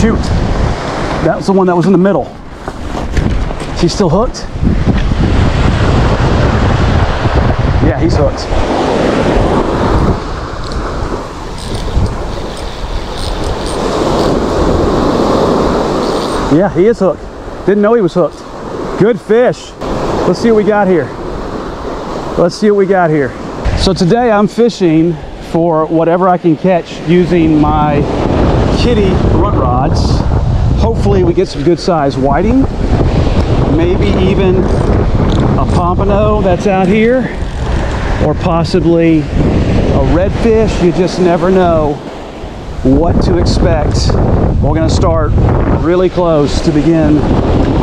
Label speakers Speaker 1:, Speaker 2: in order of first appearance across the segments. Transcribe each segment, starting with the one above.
Speaker 1: Shoot, that was the one that was in the middle. Is he still hooked? Yeah, he's hooked. Yeah, he is hooked. Didn't know he was hooked. Good fish. Let's see what we got here. Let's see what we got here. So today I'm fishing for whatever I can catch using my Kitty runt rods. Hopefully we get some good size whiting, maybe even a pompano that's out here, or possibly a redfish. You just never know what to expect. We're going to start really close to begin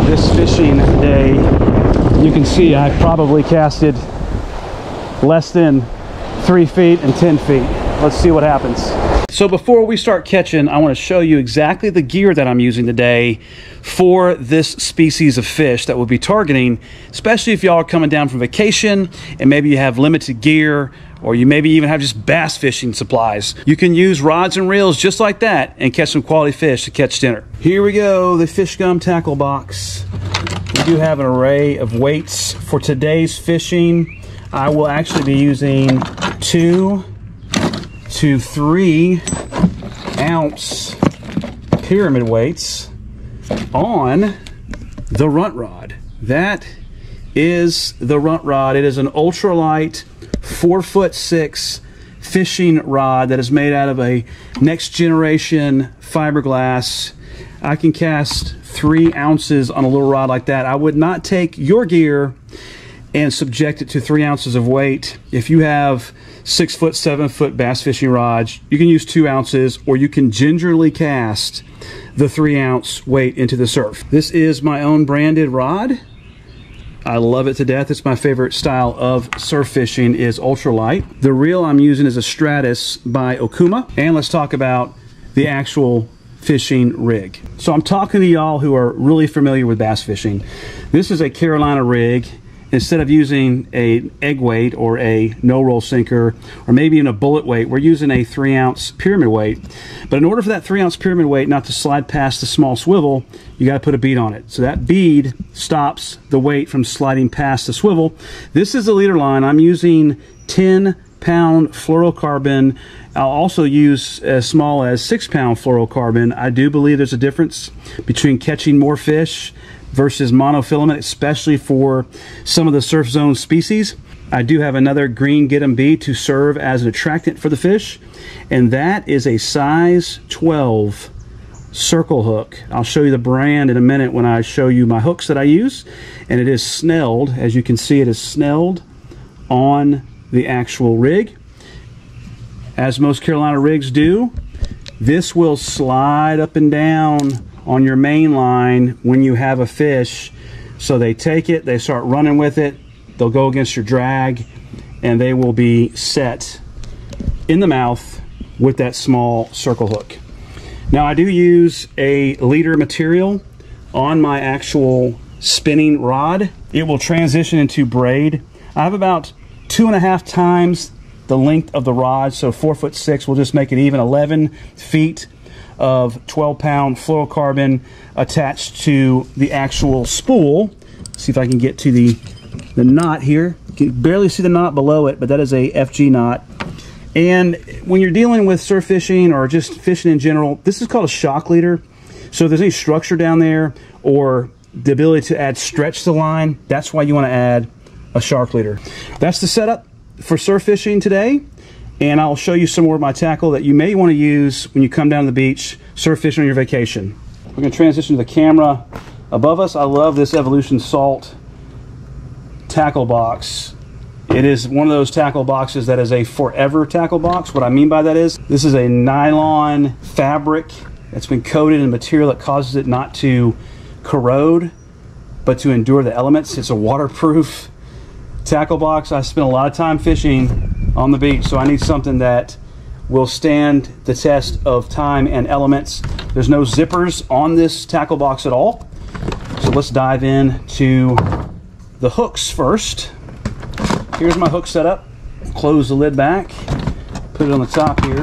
Speaker 1: this fishing day. You can see I probably casted less than 3 feet and 10 feet. Let's see what happens. So before we start catching, I want to show you exactly the gear that I'm using today for this species of fish that we'll be targeting, especially if y'all are coming down from vacation and maybe you have limited gear, or you maybe even have just bass fishing supplies. You can use rods and reels just like that and catch some quality fish to catch dinner. Here we go, the Fish Gum tackle box. We do have an array of weights for today's fishing. I will actually be using 2 to 3 ounce pyramid weights on the runt rod. That is the runt rod. It is an ultralight 4'6" fishing rod that is made out of a next generation fiberglass. I can cast 3 ounces on a little rod like that. I would not take your gear and subject it to 3 ounces of weight. If you have 6 foot, 7 foot bass fishing rods, you can use 2 ounces, or you can gingerly cast the 3 ounce weight into the surf. This is my own branded rod. I love it to death. It's my favorite style of surf fishing, is ultralight. The reel I'm using is a Stratus by Okuma. And let's talk about the actual fishing rig. So I'm talking to y'all who are really familiar with bass fishing. This is a Carolina rig. Instead of using an egg weight or a no-roll sinker, or maybe even a bullet weight, we're using a 3 ounce pyramid weight. But in order for that 3 ounce pyramid weight not to slide past the small swivel, you got to put a bead on it. So that bead stops the weight from sliding past the swivel. This is the leader line. I'm using 10-pound fluorocarbon. I'll also use as small as 6-pound fluorocarbon. I do believe there's a difference between catching more fish versus monofilament, especially for some of the surf zone species. I do have another green Get 'em bead to serve as an attractant for the fish, and that is a size 12 circle hook. I'll show you the brand in a minute when I show you my hooks that I use, and it is snelled. As you can see, it is snelled on the actual rig. As most Carolina rigs do, this will slide up and down on your main line when you have a fish. So they take it, they start running with it, they'll go against your drag, and they will be set in the mouth with that small circle hook. Now I do use a leader material on my actual spinning rod. It will transition into braid. I have about 2.5 times the length of the rod, so 4'6" will just make it even. 11 feet of 12-pound fluorocarbon attached to the actual spool. See if I can get to the knot here. You can barely see the knot below it, but that is a FG knot. And when you're dealing with surf fishing or just fishing in general, this is called a shock leader. So if there's any structure down there or the ability to add stretch to the line, that's why you want to add a shock leader. That's the setup for surf fishing today. And I'll show you some more of my tackle that you may want to use when you come down to the beach, surf fishing on your vacation. We're going to transition to the camera above us. I love this Evolution Salt tackle box. It is one of those tackle boxes that is a forever tackle box. What I mean by that is, this is a nylon fabric that's been coated in a material that causes it not to corrode, but to endure the elements. It's a waterproof tackle box. I spent a lot of time fishing on the beach, so I need something that will stand the test of time and elements. There's no zippers on this tackle box at all. So let's dive in to the hooks first. Here's my hook setup. Close the lid back, put it on the top here,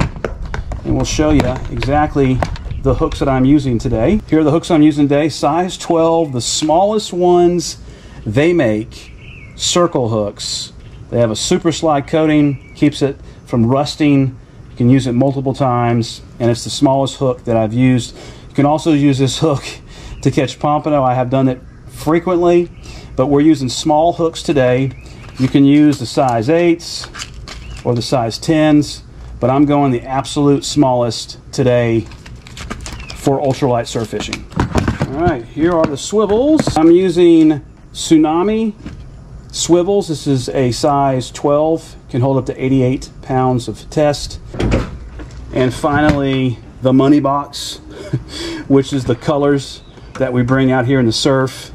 Speaker 1: and we'll show you exactly the hooks that I'm using today. Here are the hooks I'm using today, size 12, the smallest ones they make, circle hooks. They have a super slide coating, keeps it from rusting. You can use it multiple times, and it's the smallest hook that I've used. You can also use this hook to catch pompano. I have done it frequently, but we're using small hooks today. You can use the size 8s or the size 10s, but I'm going the absolute smallest today for ultralight surf fishing. All right, here are the swivels. I'm using Tsunami swivels. This is a size 12, can hold up to 88 pounds of test. And finally, the money box, which is the colors that we bring out here in the surf.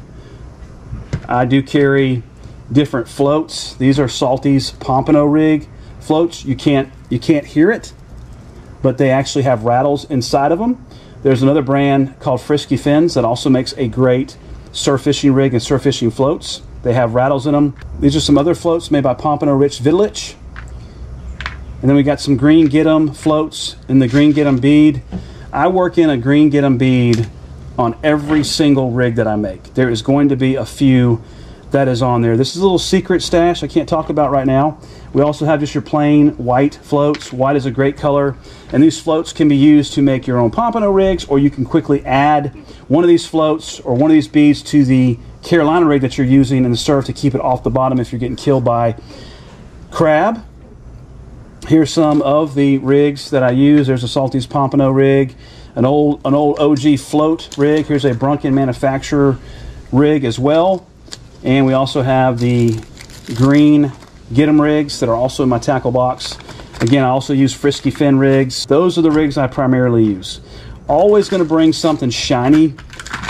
Speaker 1: I do carry different floats. These are Salty's Pompano Rig floats. You can't hear it, but they actually have rattles inside of them. There's another brand called Frisky Fins that also makes a great surf fishing rig and surf fishing floats. They have rattles in them. These are some other floats made by Pompano Rich Vidlich. And then we got some Green Gidim floats in the Green Gidim bead. I work in a Green Gidim bead on every single rig that I make. There is going to be a few that is on there. This is a little secret stash I can't talk about right now. We also have just your plain white floats. White is a great color, and these floats can be used to make your own pompano rigs, or you can quickly add one of these floats or one of these beads to the Carolina rig that you're using in the surf to keep it off the bottom if you're getting killed by crab. Here's some of the rigs that I use. There's a Salty's Pompano rig, an old OG float rig. Here's a Brunken manufacturer rig as well. And we also have the Green Gidim rigs that are also in my tackle box. Again, I also use Frisky Fin rigs. Those are the rigs I primarily use. Always going to bring something shiny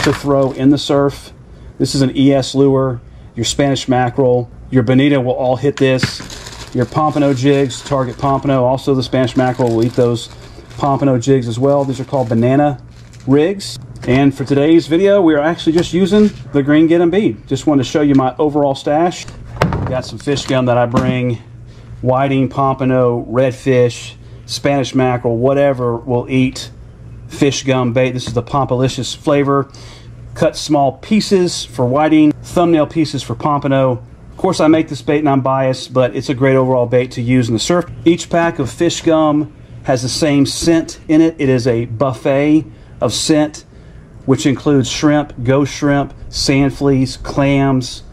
Speaker 1: to throw in the surf. This is an ES lure. Your Spanish mackerel, your bonita will all hit this. Your pompano jigs, target pompano. Also the Spanish mackerel will eat those pompano jigs as well. These are called banana rigs. And for today's video, we are actually just using the Green Gidim bead. Just wanted to show you my overall stash. Got some fish gum that I bring. Whiting, pompano, redfish, Spanish mackerel, whatever will eat fish gum bait. This is the Pompalicious flavor. Cut small pieces for whiting, thumbnail pieces for pompano. Of course, I make this bait and I'm biased, but it's a great overall bait to use in the surf. Each pack of fish gum has the same scent in it. It is a buffet of scent, which includes shrimp, ghost shrimp, sand fleas, clams,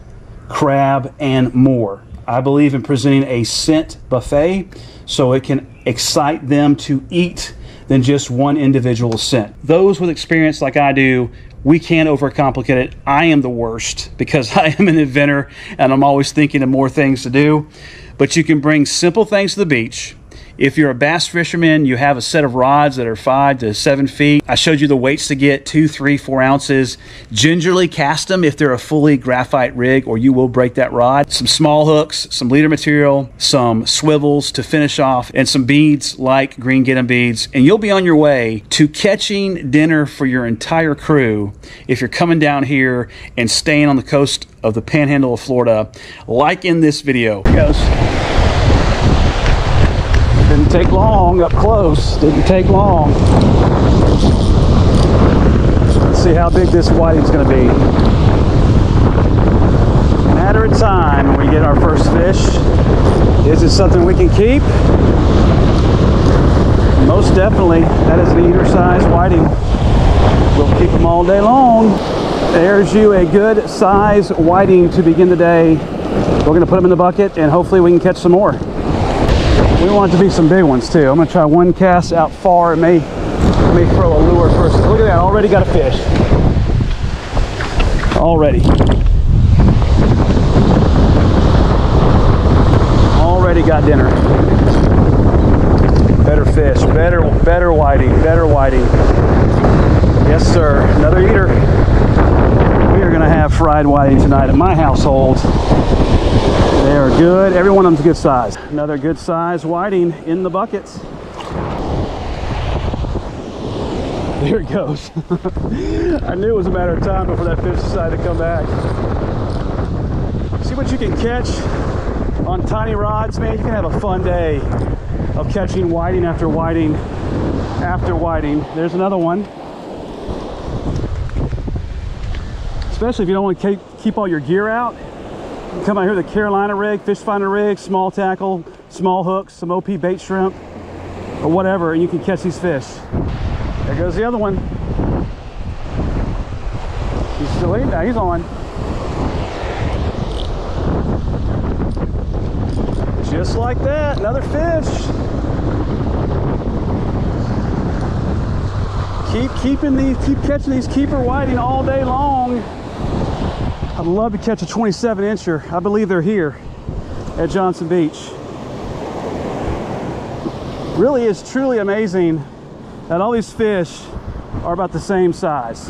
Speaker 1: crab, and more. I believe in presenting a scent buffet so it can excite them to eat than just one individual scent. Those with experience like I do, we can't overcomplicate it. I am the worst because I am an inventor and I'm always thinking of more things to do. But you can bring simple things to the beach. If you're a bass fisherman, you have a set of rods that are 5 to 7 feet. I showed you the weights to get 2, 3, 4 ounces. Gingerly cast them if they're a fully graphite rig, or you will break that rod. Some small hooks, some leader material, some swivels to finish off, and some beads like Green Gidim beads. And you'll be on your way to catching dinner for your entire crew if you're coming down here and staying on the coast of the Panhandle of Florida, like in this video. Here it goes. Didn't take long up close. Didn't take long. Let's see how big this whiting's going to be. Matter of time when we get our first fish. Is it something we can keep? Most definitely. That is an eater size whiting. We'll keep them all day long. There's you a good size whiting to begin the day. We're going to put them in the bucket and hopefully we can catch some more. We want it to be some big ones too. I'm going to try one cast out far. It may throw a lure first. Look at that, already got a fish. Already. Already got dinner. Better fish, better whiting, better whiting. Yes sir, another eater. We are going to have fried whiting tonight at my household. They are good. Every one of them's a good size. Another good size whiting in the buckets. There it goes. I knew it was a matter of time before that fish decided to come back. See what you can catch on tiny rods, man. You can have a fun day of catching whiting after whiting after whiting. There's another one. Especially if you don't want to keep all your gear out. You come out here with a Carolina rig, fish finder rig, small tackle, small hooks, some OP bait shrimp, or whatever, and you can catch these fish. There goes the other one. He's still eating now, he's on. Just like that, another fish. Keep catching these keeper whiting all day long. I'd love to catch a 27-incher. I believe they're here at Johnson Beach. Really is truly amazing that all these fish are about the same size.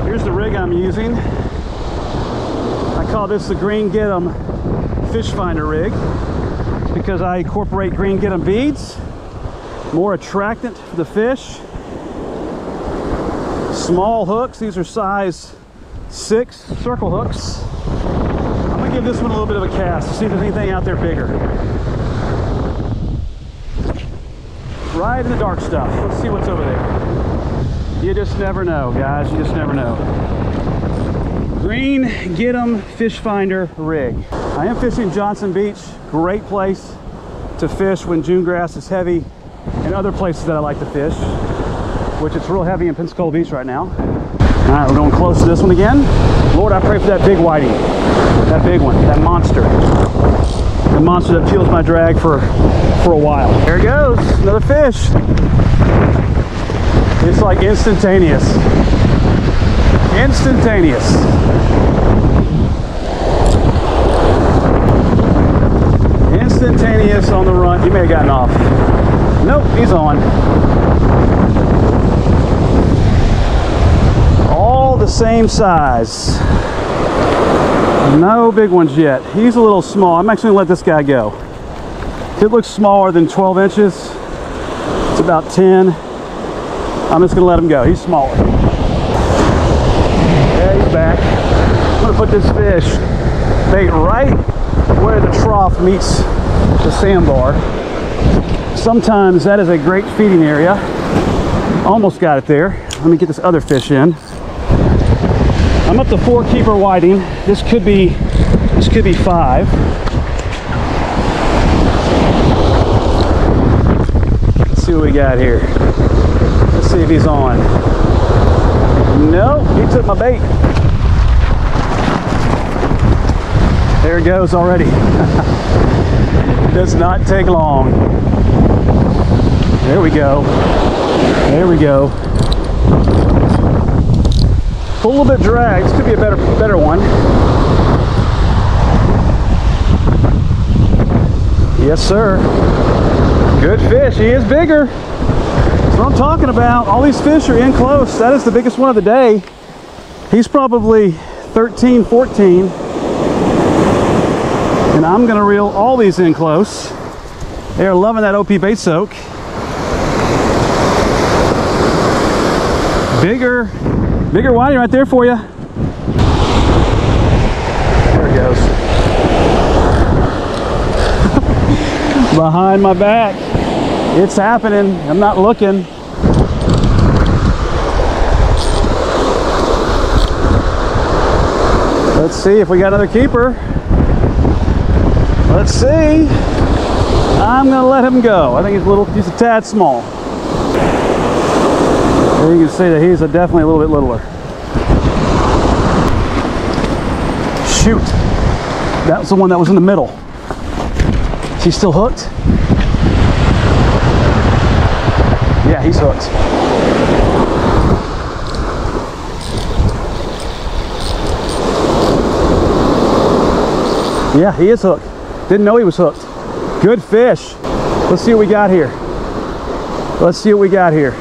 Speaker 1: Here's the rig I'm using. I call this the Green Get-'em fish finder rig because I incorporate green Get-'em beads, more attractant for the fish. Small hooks, these are size 6 circle hooks. I'm gonna give this one a little bit of a cast to see if there's anything out there bigger. Right in the dark stuff. Let's see what's over there. You just never know, guys. You just never know. Green Get-'em fish finder rig. I am fishing Johnson Beach. Great place to fish when June grass is heavy, and other places that I like to fish, which it's real heavy in Pensacola Beach right now. All right, we're going close to this one again. Lord, I pray for that big whiting, that big one, that monster. The monster that peels my drag for a while. There it goes, another fish. It's like instantaneous. Instantaneous. Instantaneous on the run. He may have gotten off. Nope, he's on. All the same size. No big ones yet. He's a little small. I'm actually gonna let this guy go. It looks smaller than 12 inches. It's about 10. I'm just gonna let him go. He's smaller. Yeah, he's back. I'm gonna put this fish bait right where the trough meets the sandbar. Sometimes that is a great feeding area. Almost got it there. Let me get this other fish in. I'm up to 4 keeper whiting. This could be 5. Let's see what we got here. Let's see if he's on. No, he took my bait. There it goes already. Does not take long. There we go. There we go. A little bit drag. This could be a better one. Yes, sir. Good fish. He is bigger. That's what I'm talking about. All these fish are in close. That is the biggest one of the day. He's probably 13, 14. And I'm going to reel all these in close. They are loving that OP bait soak. Bigger whiting right there for you. There it goes. Behind my back. It's happening. I'm not looking. Let's see if we got another keeper. Let's see. I'm gonna let him go. I think he's a tad small. There you can see that he's definitely a little bit littler. Shoot. That's the one that was in the middle. Is he still hooked? Yeah, he's hooked. Yeah, he is hooked. Didn't know he was hooked. Good fish. Let's see what we got here. Let's see what we got here.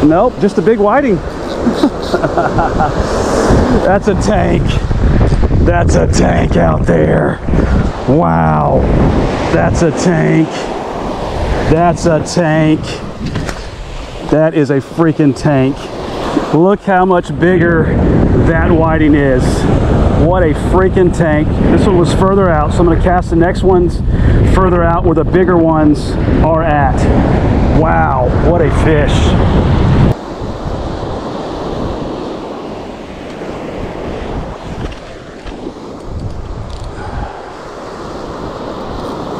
Speaker 1: Nope, just a big whiting. That's a tank. That's a tank out there. Wow. That's a tank. That's a tank. That is a freaking tank. Look how much bigger that whiting is. What a freaking tank. This one was further out, so I'm going to cast the next ones further out where the bigger ones are at. Wow, what a fish.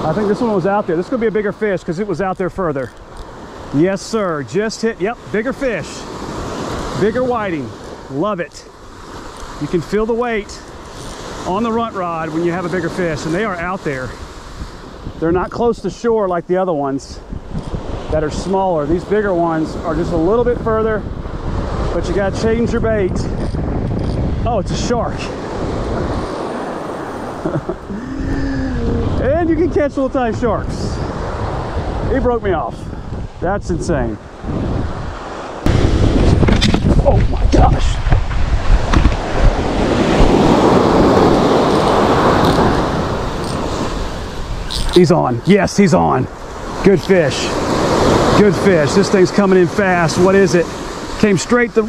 Speaker 1: I think this one was out there. This is going to be a bigger fish because it was out there further. Yes, sir. Just hit. Yep, bigger fish. Bigger whiting. Love it. You can feel the weight on the runt rod when you have a bigger fish, and they are out there. They're not close to shore like the other ones that are smaller. These bigger ones are just a little bit further, but you got to change your bait. Oh, it's a shark. And you can catch little tiny sharks. He broke me off. That's insane. Oh my gosh. He's on. Yes, he's on. Good fish. Good fish. This thing's coming in fast. What is it? Came straight to...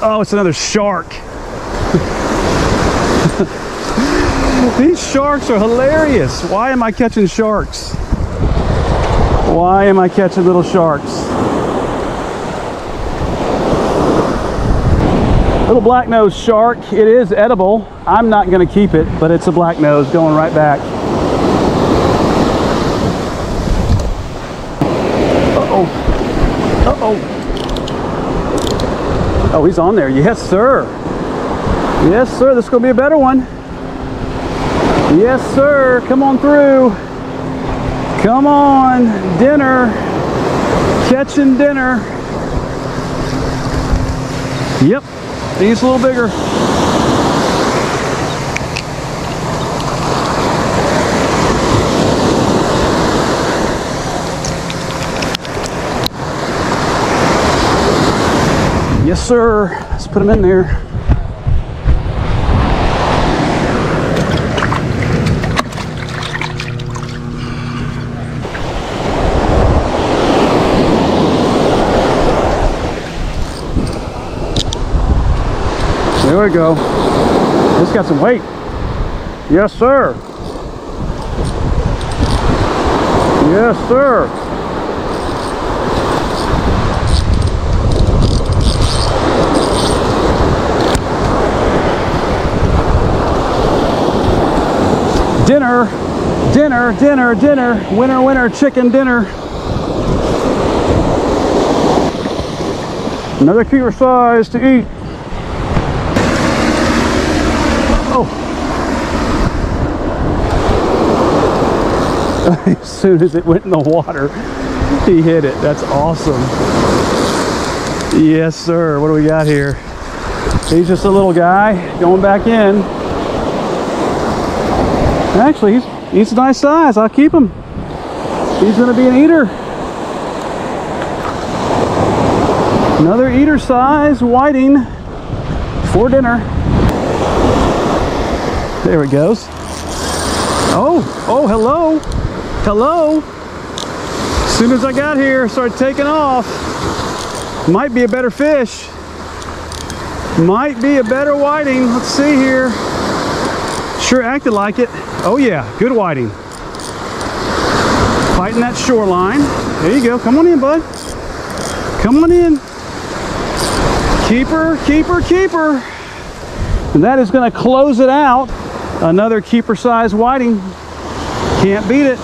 Speaker 1: Oh, it's another shark. These sharks are hilarious. Why am I catching sharks? Why am I catching little sharks? Little black-nosed shark. It is edible. I'm not going to keep it, but it's a black-nose going right back. Uh-oh. Uh-oh. Oh, he's on there. Yes, sir. Yes, sir. This is going to be a better one. Yes, sir. Come on through. Come on. Dinner. Catching dinner. Yep. He's a little bigger. Yes, sir. Let's put him in there. There we go. This got some weight. Yes, sir. Yes, sir. Dinner, dinner, dinner, dinner. Winner, winner, chicken dinner. Another keeper size to eat. Oh. As soon as it went in the water, he hit it. That's awesome. Yes, sir. What do we got here? He's just a little guy going back in. Actually, he's a nice size. I'll keep him. He's going to be an eater. Another eater size whiting for dinner. There it goes. Oh, oh, hello. Hello. As soon as I got here, started taking off. Might be a better fish. Might be a better whiting. Let's see here. Sure acted like it. Oh yeah, good whiting. Fighting that shoreline. There you go. Come on in, bud. Come on in. Keeper, keeper, keeper. And that is going to close it out. Another keeper size whiting. Can't beat it.